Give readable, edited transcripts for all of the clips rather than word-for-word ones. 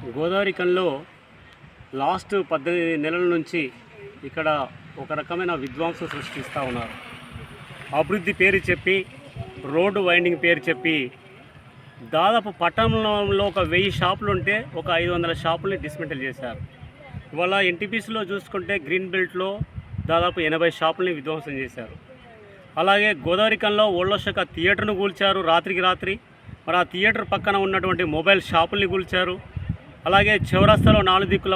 Godavari కనిలో last 18 నెలల నుంచి ఇక్కడ ఒక రకమైన విధ్వంసం సృష్టిస్తూ ఉన్నారు. అభివృద్ధి పేరు చెప్పి, రోడ్డు వైండింగ్ పేరు చెప్పి దాదాపు పట్టణంలో ఒక 1000 షాపులు ఉంటే ఒక 500 షాపుల్ని డిస్మెంటల్ చేశారు. ఇవాళ ఎన్టీపీసీలో చూసుకుంటే గ్రీన్ బెల్ట్లో దాదాపు 80 షాపుల్ని విధ్వంసం చేశారు. అలాగే గోదావరి కనిలో ఓళ్ళోషక థియేటర్ను కూల్చారు రాత్రికి రాత్రి. మరి ఆ థియేటర్ పక్కన ఉన్నటువంటి మొబైల్ షాపుల్ని కూల్చారు. అలాగే చౌరస్తాలో 4 దిక్కులు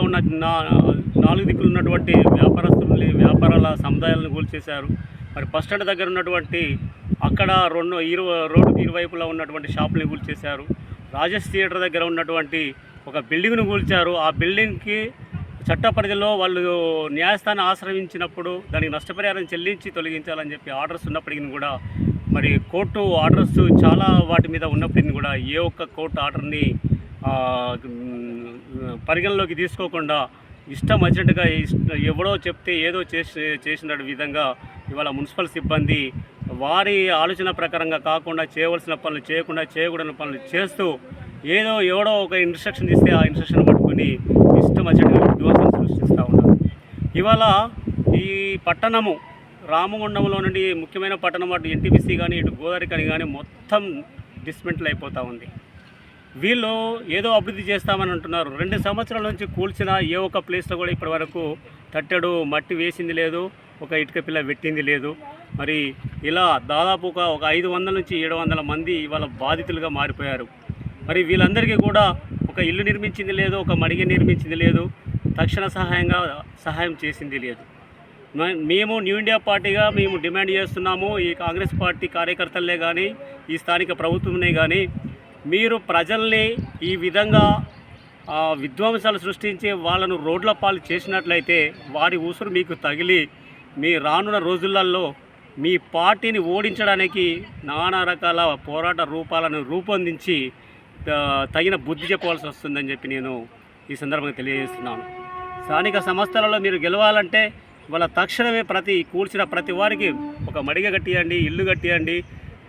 ఉన్నటువంటి వ్యాపారాల సముదాయాలను కూల్చేశారు. మరి బస్ స్టాండ్ దగ్గర ఉన్నటువంటి అక్కడ రోడ్డుకి ఇరువైపులా ఉన్నటువంటి షాపుల్ని కూల్చేశారు. రాజేష్ థియేటర్ దగ్గర ఉన్నటువంటి ఒక బిల్డింగ్ను కూల్చారు. ఆ బిల్డింగ్కి చట్ట పరిధిలో వాళ్ళు న్యాయస్థానం ఆశ్రయించినప్పుడు దానికి నష్టపరిహారం చెల్లించి తొలగించాలని చెప్పి ఆర్డర్స్ ఉన్నప్పటికీ కూడా, మరి కోర్టు ఆర్డర్స్ చాలా వాటి మీద ఉన్నప్పటికీ కూడా ఏ ఒక్క కోర్టు ఆర్డర్ని పరిగణలోకి తీసుకోకుండా ఇష్టం వచ్చినట్టుగా ఎవడో చెప్తే ఏదో చేసిన విధంగా ఇవాళ మున్సిపల్ సిబ్బంది వారి ఆలోచన ప్రకారంగా కాకుండా చేయవలసిన పనులు చేయకుండా చేయకూడని పనులు చేస్తూ ఎవడో ఒక ఇన్స్ట్రక్షన్ ఇస్తే ఆ ఇన్స్ట్రక్షన్ పట్టుకొని ఇష్టం వచ్చినట్టుగా విధ్వంసం సృష్టిస్తూ ఉన్నారు. ఇవాళ ఈ పట్టణము రామగుండంలో నుండి ముఖ్యమైన పట్టణం అటు ఎన్టీపీసీ కానీ ఇటు గోదావరి కని కానీ మొత్తం డిస్మెంటల్ అయిపోతూ ఉంది. వీళ్ళు ఏదో అభివృద్ధి చేస్తామని అంటున్నారు. 2 సంవత్సరాల నుంచి కూల్చిన ఏ ఒక్క ప్లేస్లో కూడా ఇప్పటి వరకు తట్టెడు మట్టి వేసింది లేదు, ఒక ఇటుక పిల్ల పెట్టింది లేదు. మరి ఇలా దాదాపు ఒక 500 నుంచి 700 మంది ఇవాళ బాధితులుగా మారిపోయారు. మరి వీళ్ళందరికీ కూడా ఒక ఇల్లు నిర్మించింది లేదు, ఒక మడిగ నిర్మించింది లేదు, తక్షణ సహాయం చేసింది లేదు. మేము న్యూ ఇండియా పార్టీగా మేము డిమాండ్ చేస్తున్నాము, ఈ కాంగ్రెస్ పార్టీ కార్యకర్తలనే కానీ ఈ స్థానిక ప్రభుత్వంనే కానీ మీరు ప్రజల్ని ఈ విధంగా విధ్వంసాలు సృష్టించి వాళ్ళను రోడ్ల పాలు చేసినట్లయితే వారి ఉసురు మీకు తగిలి మీ రానున్న రోజులలో మీ పార్టీని ఓడించడానికి నానా రకాల పోరాట రూపాలను రూపొందించి తగిన బుద్ధి చెప్పవలసి వస్తుందని చెప్పి నేను ఈ సందర్భంగా తెలియజేస్తున్నాను. స్థానిక సంస్థలలో మీరు గెలవాలంటే వాళ్ళ తక్షణమే కూల్చిన ప్రతి వారికి ఒక మడిగ కట్టియండి, ఇల్లు కట్టియండి,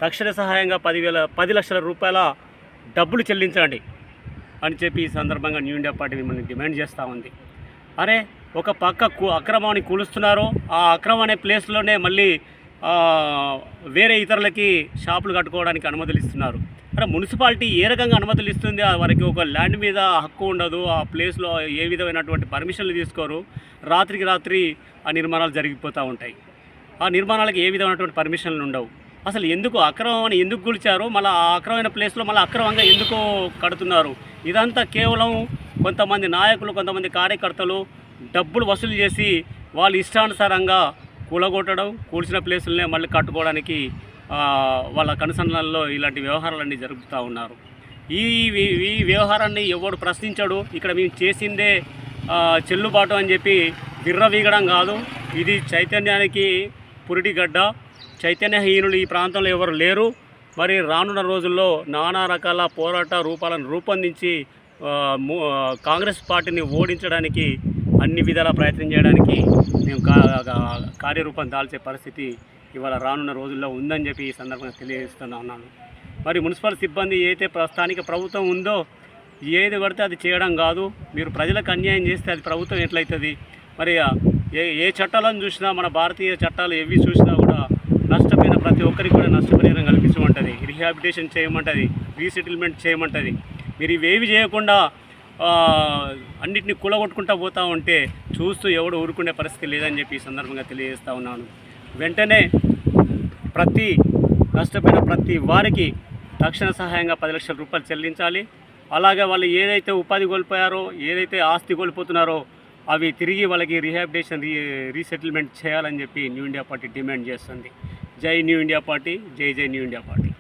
తక్షణ సహాయంగా 10 లక్షల రూపాయల డబ్బులు చెల్లించండి అని చెప్పి ఈ సందర్భంగా న్యూ ఇండియా పార్టీ మిమ్మల్ని డిమాండ్ చేస్తూ ఉంది. అరే ఒక పక్క అక్రమాన్ని కూలుస్తున్నారు, ఆ అక్రమం అనే ప్లేస్లోనే మళ్ళీ వేరే ఇతరులకి షాపులు కట్టుకోవడానికి అనుమతులు ఇస్తున్నారు. అరే మున్సిపాలిటీ ఏ రకంగా అనుమతులు ఇస్తుంది? వారికి ఒక ల్యాండ్ మీద హక్కు ఉండదు, ఆ ప్లేస్లో ఏ విధమైనటువంటి పర్మిషన్లు తీసుకోరు, రాత్రికి రాత్రి ఆ నిర్మాణాలు జరిగిపోతూ ఉంటాయి. ఆ నిర్మాణాలకు ఏ విధమైనటువంటి పర్మిషన్లు ఉండవు. అసలు ఎందుకు అక్రమం అని ఎందుకు కూల్చారు? మళ్ళీ ఆ అక్రమమైన ప్లేస్లో మళ్ళీ అక్రమంగా ఎందుకు కడుతున్నారు? ఇదంతా కేవలం కొంతమంది నాయకులు, కొంతమంది కార్యకర్తలు డబ్బులు వసూలు చేసి వాళ్ళు ఇష్టానుసారంగా కూలగొట్టడం, కూల్చిన ప్లేసులనే మళ్ళీ కట్టుకోవడానికి వాళ్ళ కనుసన్నల్లో ఇలాంటి వ్యవహారాలన్నీ జరుపుతూ ఉన్నారు. ఈ వ్యవహారాన్ని ఎవడు ప్రశ్నించడు. ఇక్కడ మేము చేసిందే చెల్లుబాటు అని చెప్పి విర్రవీగడం కాదు. ఇది చైతన్యానికి పురిటిగడ్డ. చైతన్యహీనులు ఈ ప్రాంతంలో ఎవరు లేరు. మరి రానున్న రోజుల్లో నానా రకాల పోరాట రూపాలను రూపొందించి కాంగ్రెస్ పార్టీని ఓడించడానికి అన్ని విధాల ప్రయత్నం చేయడానికి మేము కార్యరూపం దాల్చే పరిస్థితి ఇవాళ రానున్న రోజుల్లో ఉందని చెప్పి ఈ సందర్భంగా తెలియజేస్తున్నాను. మరి మున్సిపల్ సిబ్బంది ఏదైతే స్థానిక ప్రభుత్వం ఉందో ఏది పడితే అది చేయడం కాదు. మీరు ప్రజలకు అన్యాయం చేస్తే అది ప్రభుత్వం ఎట్లయితుంది? మరి ఏ చట్టాలను చూసినా, మన భారతీయ చట్టాలు ఏవి చూసినా కూడా నష్టపోయిన ప్రతి ఒక్కరికి కూడా నష్టపరిహారం కల్పించమంటుంది, రీహాబిలిటేషన్ చేయమంటుంది, రీసెటిల్మెంట్ చేయమంటుంది. మీరు ఇవేవి చేయకుండా అన్నింటినీ కూలగొట్టుకుంటూ పోతూ ఉంటే చూస్తూ ఎవడు ఊరుకునే పరిస్థితి లేదని చెప్పి ఈ సందర్భంగా తెలియజేస్తూ ఉన్నాను. వెంటనే నష్టపోయిన ప్రతి వారికి తక్షణ సహాయంగా 10 లక్షల రూపాయలు చెల్లించాలి. అలాగే వాళ్ళు ఏదైతే ఉపాధి కోల్పోయారో, ఏదైతే ఆస్తి కోల్పోతున్నారో అవి తిరిగి వాళ్ళకి రీహాబిలిటేషన్ రీసెటిల్మెంట్ చేయాలని చెప్పి న్యూ ఇండియా పార్టీ డిమాండ్ చేస్తుంది. జై న్యూ ఇండియా పార్టీ, జై న్యూ ఇండియా పార్టీ.